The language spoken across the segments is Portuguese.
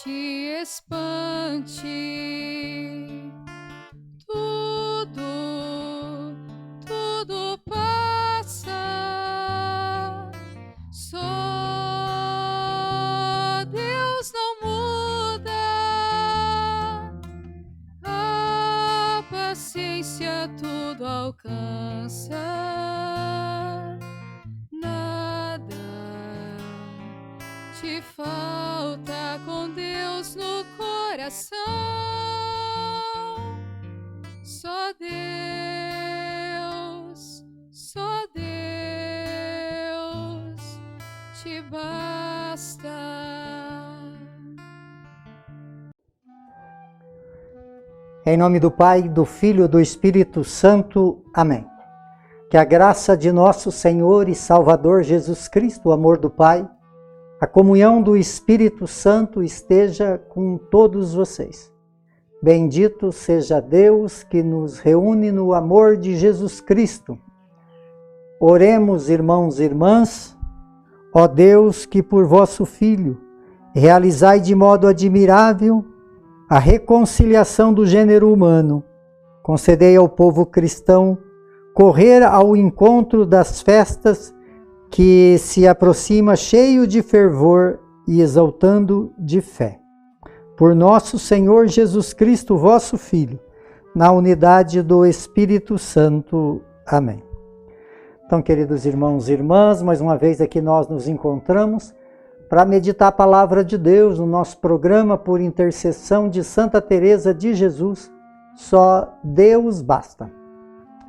te espante. Tudo passa. Só Deus não muda. A paciência tudo alcança. Te falta com Deus no coração. Só Deus te basta. Em nome do Pai, do Filho e do Espírito Santo. Amém. Que a graça de nosso Senhor e Salvador Jesus Cristo, o amor do Pai, a comunhão do Espírito Santo esteja com todos vocês. Bendito seja Deus que nos reúne no amor de Jesus Cristo. Oremos, irmãos e irmãs. Ó Deus, que por vosso Filho realizai de modo admirável a reconciliação do gênero humano, concedei ao povo cristão correr ao encontro das festas que se aproxima cheio de fervor e exaltando de fé. Por nosso Senhor Jesus Cristo, vosso Filho, na unidade do Espírito Santo. Amém. Então, queridos irmãos e irmãs, mais uma vez aqui nós nos encontramos para meditar a palavra de Deus no nosso programa por intercessão de Santa Teresa de Jesus, Só Deus Basta.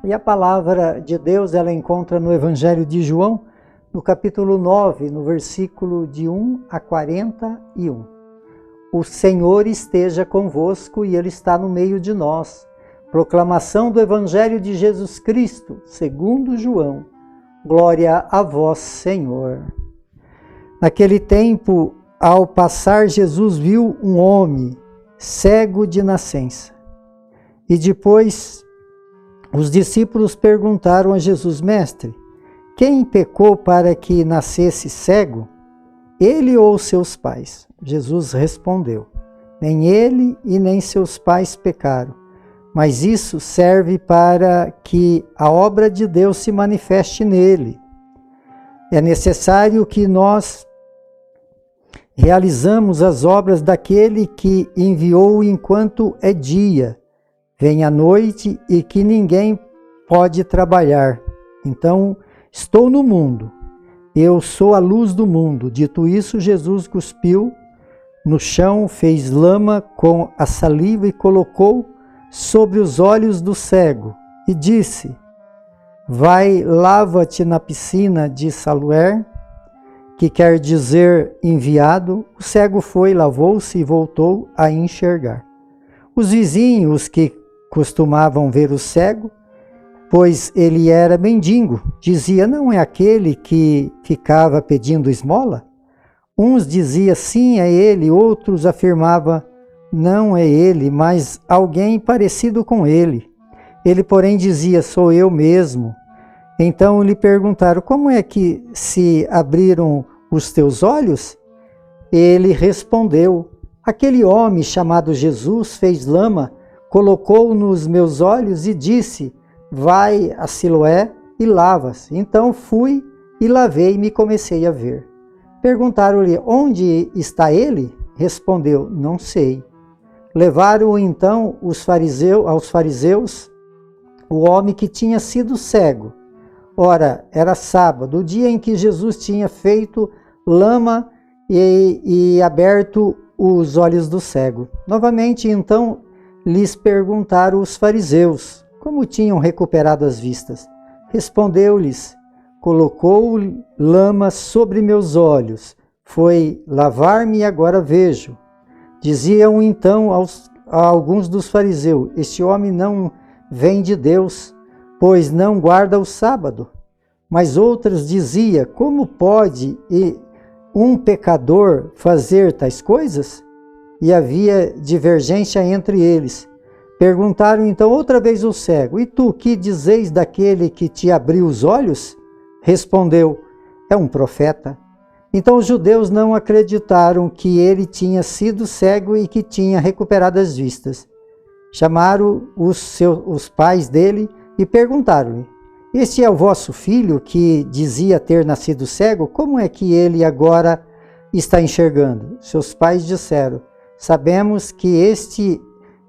E a palavra de Deus ela encontra no Evangelho de João, no capítulo 9, no versículo de 1 a 41. O Senhor esteja convosco e Ele está no meio de nós. Proclamação do Evangelho de Jesus Cristo, segundo João. Glória a vós, Senhor. Naquele tempo, ao passar, Jesus viu um homem cego de nascença. E depois, os discípulos perguntaram a Jesus: Mestre, quem pecou para que nascesse cego? Ele ou seus pais? Jesus respondeu: nem ele e nem seus pais pecaram, mas isso serve para que a obra de Deus se manifeste nele. É necessário que nós realizamos as obras daquele que enviou enquanto é dia, vem a noite e que ninguém pode trabalhar. Então, estou no mundo, eu sou a luz do mundo. Dito isso, Jesus cuspiu no chão, fez lama com a saliva e colocou sobre os olhos do cego e disse: vai, lava-te na piscina de Siloé, que quer dizer enviado. O cego foi, lavou-se e voltou a enxergar. Os vizinhos que costumavam ver o cego, pois ele era mendigo, dizia: não é aquele que ficava pedindo esmola? Uns diziam: sim, é ele. Outros afirmavam: não é ele, mas alguém parecido com ele. Ele, porém, dizia: sou eu mesmo. Então lhe perguntaram: como é que se abriram os teus olhos? Ele respondeu: aquele homem chamado Jesus fez lama, colocou nos meus olhos e disse: vai a Siloé e lava-se. Então fui e lavei-me e comecei a ver. Perguntaram-lhe: onde está ele? Respondeu: não sei. Levaram então aos fariseus o homem que tinha sido cego. Ora, era sábado, o dia em que Jesus tinha feito lama e aberto os olhos do cego. Novamente, então, lhes perguntaram os fariseus como tinham recuperado as vistas. Respondeu-lhes: colocou lama sobre meus olhos, foi lavar-me e agora vejo. Diziam então a alguns dos fariseus: este homem não vem de Deus, pois não guarda o sábado. Mas outros diziam: como pode um pecador fazer tais coisas? E havia divergência entre eles. Perguntaram então outra vez o cego: e tu, que dizeis daquele que te abriu os olhos? Respondeu: é um profeta. Então os judeus não acreditaram que ele tinha sido cego e que tinha recuperado as vistas. Chamaram os pais dele e perguntaram-lhe: este é o vosso filho que dizia ter nascido cego? Como é que ele agora está enxergando? Seus pais disseram: sabemos que este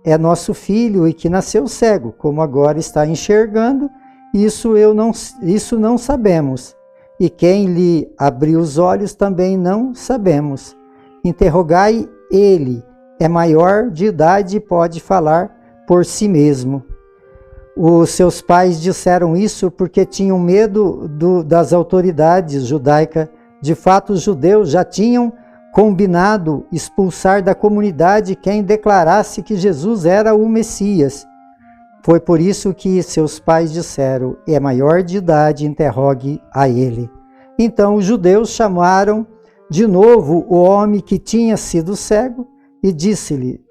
é nosso filho e que nasceu cego. Como agora está enxergando, isso não sabemos. E quem lhe abriu os olhos também não sabemos. Interrogai ele, é maior de idade e pode falar por si mesmo. Os seus pais disseram isso porque tinham medo das autoridades judaicas. De fato, os judeus já tinham combinado expulsar da comunidade quem declarasse que Jesus era o Messias. Foi por isso que seus pais disseram: é maior de idade, interrogue a ele. Então os judeus chamaram de novo o homem que tinha sido cego e disse-lhe: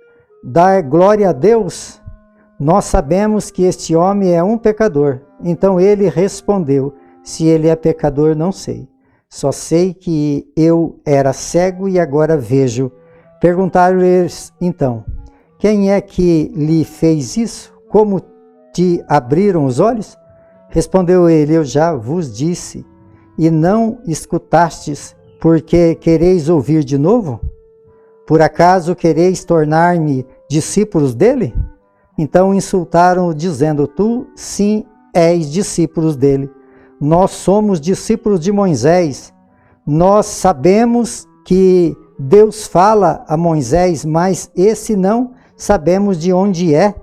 dá glória a Deus, nós sabemos que este homem é um pecador. Então ele respondeu: se ele é pecador, não sei. Só sei que eu era cego e agora vejo. Perguntaram-lhes então: quem é que lhe fez isso? Como te abriram os olhos? Respondeu ele: eu já vos disse, e não escutastes, porque quereis ouvir de novo? Por acaso quereis tornar-me discípulos dele? Então insultaram-o, dizendo: tu sim és discípulos dele. Nós somos discípulos de Moisés. Nós sabemos que Deus fala a Moisés, mas esse não sabemos de onde é.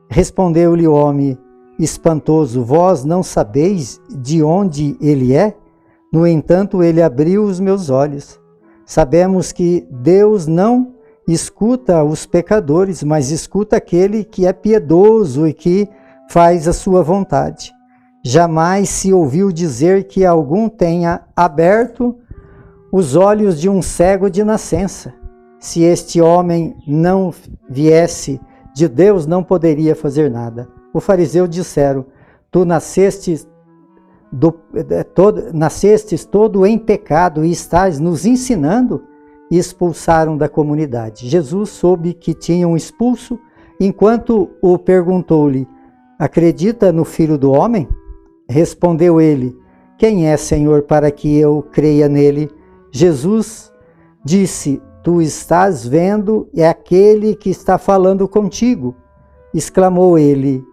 Respondeu-lhe o homem espantoso: vós não sabeis de onde ele é? No entanto, ele abriu os meus olhos. Sabemos que Deus não escuta os pecadores, mas escuta aquele que é piedoso e que faz a sua vontade. Jamais se ouviu dizer que algum tenha aberto os olhos de um cego de nascença. Se este homem não viesse de Deus, não poderia fazer nada. Os fariseus disseram: tu nascestes todo em pecado e estás nos ensinando? E expulsaram da comunidade. Jesus soube que tinham expulso, enquanto o perguntou-lhe: acredita no Filho do Homem? Respondeu ele: quem é, Senhor, para que eu creia nele? Jesus disse: tu estás vendo, é aquele que está falando contigo. Exclamou ele: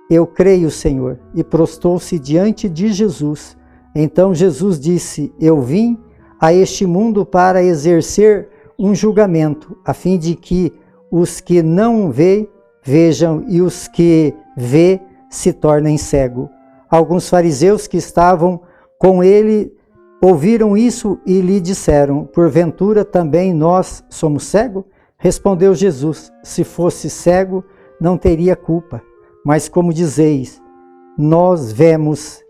eu creio, Senhor, e prostrou-se diante de Jesus. Então Jesus disse: eu vim a este mundo para exercer um julgamento, a fim de que os que não vejam e os que vê se tornem cegos. Alguns fariseus que estavam com ele ouviram isso e lhe disseram: porventura também nós somos cegos? Respondeu Jesus: se fosse cego, não teria culpa. Mas como dizeis, nós vemos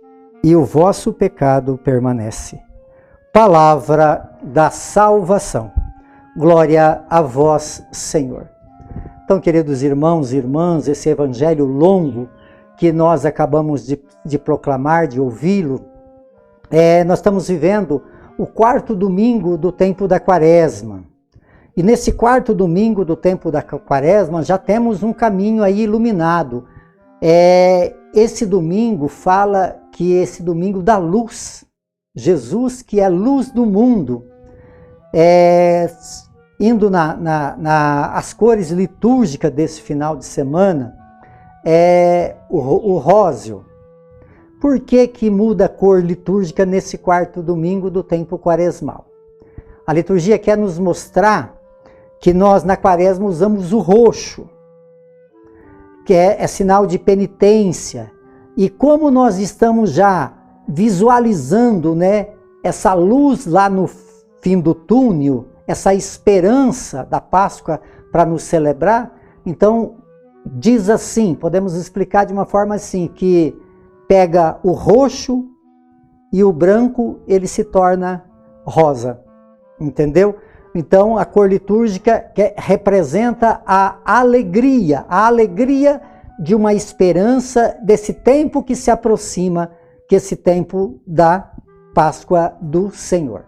e o vosso pecado permanece. Palavra da salvação. Glória a vós, Senhor. Então, queridos irmãos e irmãs, esse evangelho longo que nós acabamos de proclamar, de ouvi-lo, nós estamos vivendo o quarto domingo do tempo da Quaresma. E nesse quarto domingo do tempo da Quaresma já temos um caminho aí iluminado. Esse domingo fala que esse domingo da luz, Jesus que é a luz do mundo, indo as cores litúrgicas desse final de semana, o róseo. Por que muda a cor litúrgica nesse quarto domingo do tempo quaresmal? A liturgia quer nos mostrar que nós na Quaresma usamos o roxo, que é sinal de penitência. E como nós estamos já visualizando, né, essa luz lá no fim do túnel, essa esperança da Páscoa para nos celebrar, então diz assim, podemos explicar de uma forma assim, que pega o roxo e o branco, ele se torna rosa, entendeu? Então a cor litúrgica representa a alegria de uma esperança desse tempo que se aproxima, que é esse tempo da Páscoa do Senhor.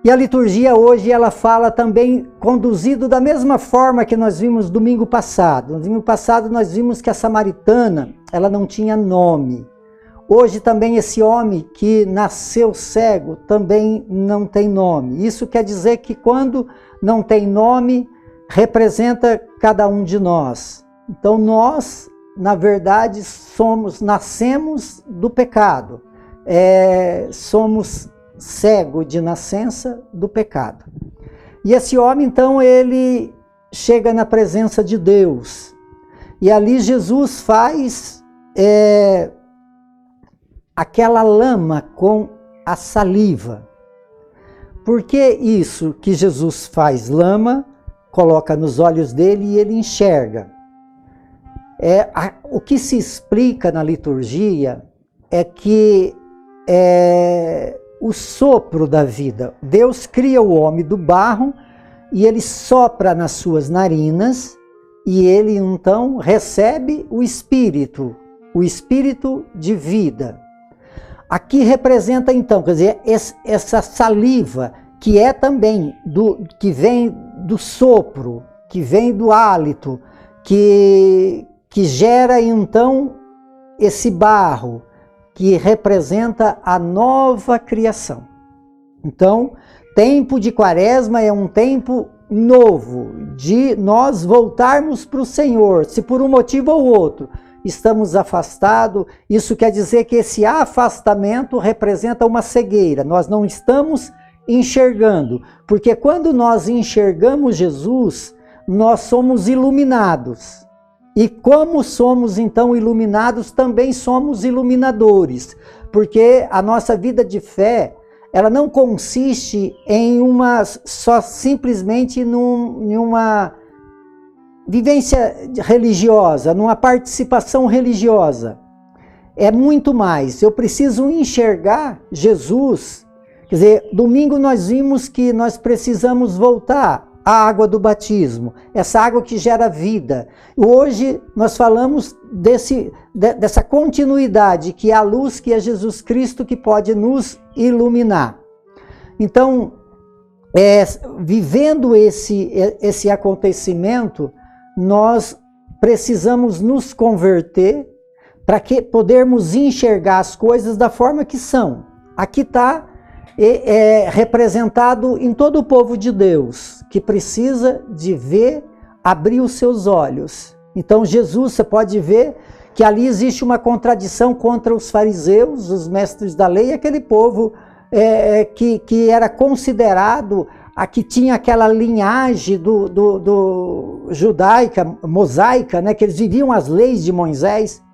E a liturgia hoje, ela fala também conduzido da mesma forma que nós vimos domingo passado. No domingo passado nós vimos que a samaritana, ela não tinha nome. Hoje também esse homem que nasceu cego também não tem nome. Isso quer dizer que quando não tem nome, representa cada um de nós. Então nós, na verdade, nascemos do pecado. Somos cego de nascença do pecado. E esse homem, então, ele chega na presença de Deus. E ali Jesus faz aquela lama com a saliva. Por que isso que Jesus faz lama, coloca nos olhos dele e ele enxerga? O que se explica na liturgia é que o sopro da vida. Deus cria o homem do barro e ele sopra nas suas narinas e ele então recebe o espírito de vida. Aqui representa então, quer dizer, essa saliva que é também que vem do sopro, que vem do hálito, que gera então esse barro, que representa a nova criação. Então, tempo de Quaresma é um tempo novo, de nós voltarmos para o Senhor, se por um motivo ou outro estamos afastados. Isso quer dizer que esse afastamento representa uma cegueira, nós não estamos enxergando, porque quando nós enxergamos Jesus, nós somos iluminados. E como somos então iluminados, também somos iluminadores, porque a nossa vida de fé, ela não consiste em só simplesmente numa vivência religiosa, numa participação religiosa. É muito mais. Eu preciso enxergar Jesus. Quer dizer, domingo nós vimos que nós precisamos voltar a água do batismo, essa água que gera vida. Hoje nós falamos dessa continuidade, que é a luz, que é Jesus Cristo, que pode nos iluminar. Então, vivendo esse acontecimento, nós precisamos nos converter para podermos enxergar as coisas da forma que são. Aqui está representado em todo o povo de Deus, que precisa de ver, abrir os seus olhos. Então Jesus, você pode ver que ali existe uma contradição contra os fariseus, os mestres da lei, aquele povo que era considerado, que tinha aquela linhagem do judaica, mosaica, né, que eles viviam as leis de Moisés.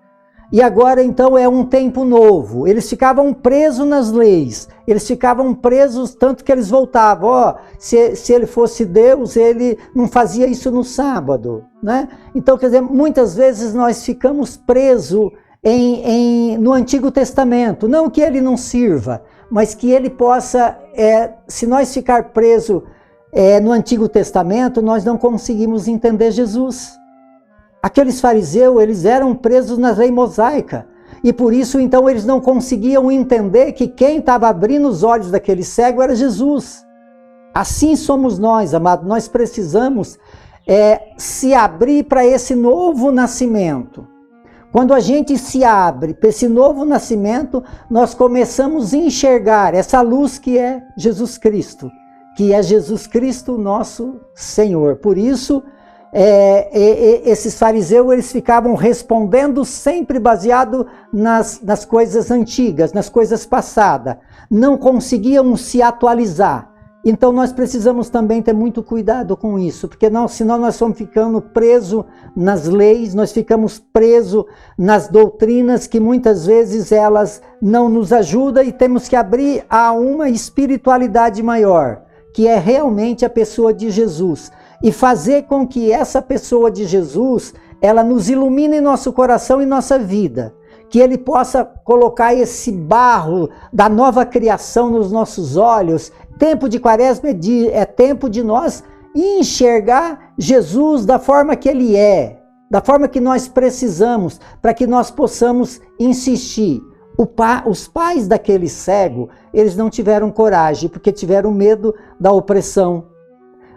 E agora então é um tempo novo. Eles ficavam presos nas leis. Eles ficavam presos tanto que eles voltavam. Se ele fosse Deus, ele não fazia isso no sábado, né? Então, quer dizer, muitas vezes nós ficamos presos no Antigo Testamento. Não que ele não sirva, mas que ele possa, se nós ficar presos no Antigo Testamento, nós não conseguimos entender Jesus. Aqueles fariseus, eles eram presos na lei mosaica. E por isso, então, eles não conseguiam entender que quem estava abrindo os olhos daquele cego era Jesus. Assim somos nós, amados. Nós precisamos se abrir para esse novo nascimento. Quando a gente se abre para esse novo nascimento, nós começamos a enxergar essa luz que é Jesus Cristo. Que é Jesus Cristo, nosso Senhor. Por isso, esses fariseus, eles ficavam respondendo sempre baseado nas coisas antigas, nas coisas passadas. Não conseguiam se atualizar. Então nós precisamos também ter muito cuidado com isso, porque senão nós estamos ficando presos nas leis, nós ficamos presos nas doutrinas que muitas vezes elas não nos ajudam, e temos que abrir a uma espiritualidade maior, que é realmente a pessoa de Jesus. E fazer com que essa pessoa de Jesus, ela nos ilumine nosso coração e nossa vida. Que ele possa colocar esse barro da nova criação nos nossos olhos. Tempo de Quaresma é tempo de nós enxergar Jesus da forma que ele é, da forma que nós precisamos, para que nós possamos insistir. Os pais daquele cego, eles não tiveram coragem, porque tiveram medo da opressão.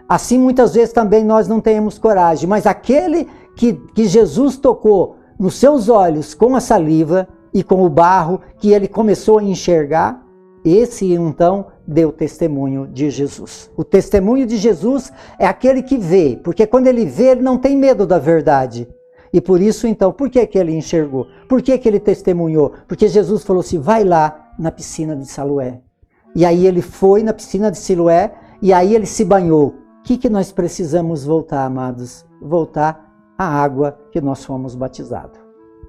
Assim, muitas vezes também nós não temos coragem, mas aquele que Jesus tocou nos seus olhos com a saliva e com o barro, que ele começou a enxergar, esse então deu testemunho de Jesus. O testemunho de Jesus é aquele que vê, porque quando ele vê, ele não tem medo da verdade. E por isso, então, por que ele enxergou? Por que ele testemunhou? Porque Jesus falou assim, vai lá na piscina de Siloé. E aí ele foi na piscina de Siloé e aí ele se banhou. O que nós precisamos voltar, amados? Voltar à água que nós fomos batizados.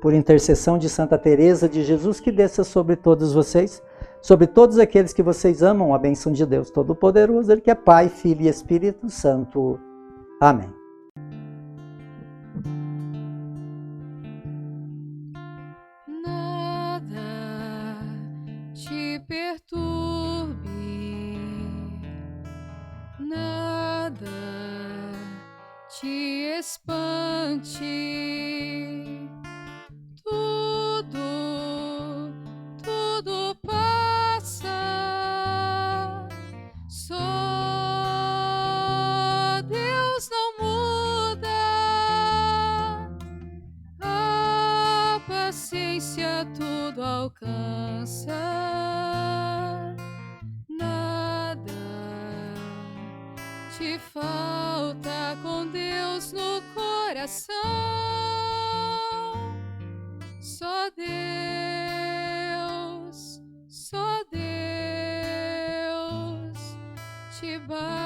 Por intercessão de Santa Teresa de Jesus, que desça sobre todos vocês, sobre todos aqueles que vocês amam, a bênção de Deus Todo-Poderoso, Ele que é Pai, Filho e Espírito Santo. Amém. Nada te perturbe, nada te espante, tudo passa, só Deus não muda, a paciência tudo alcança, nada te falta com Deus no coração, só Deus te basta.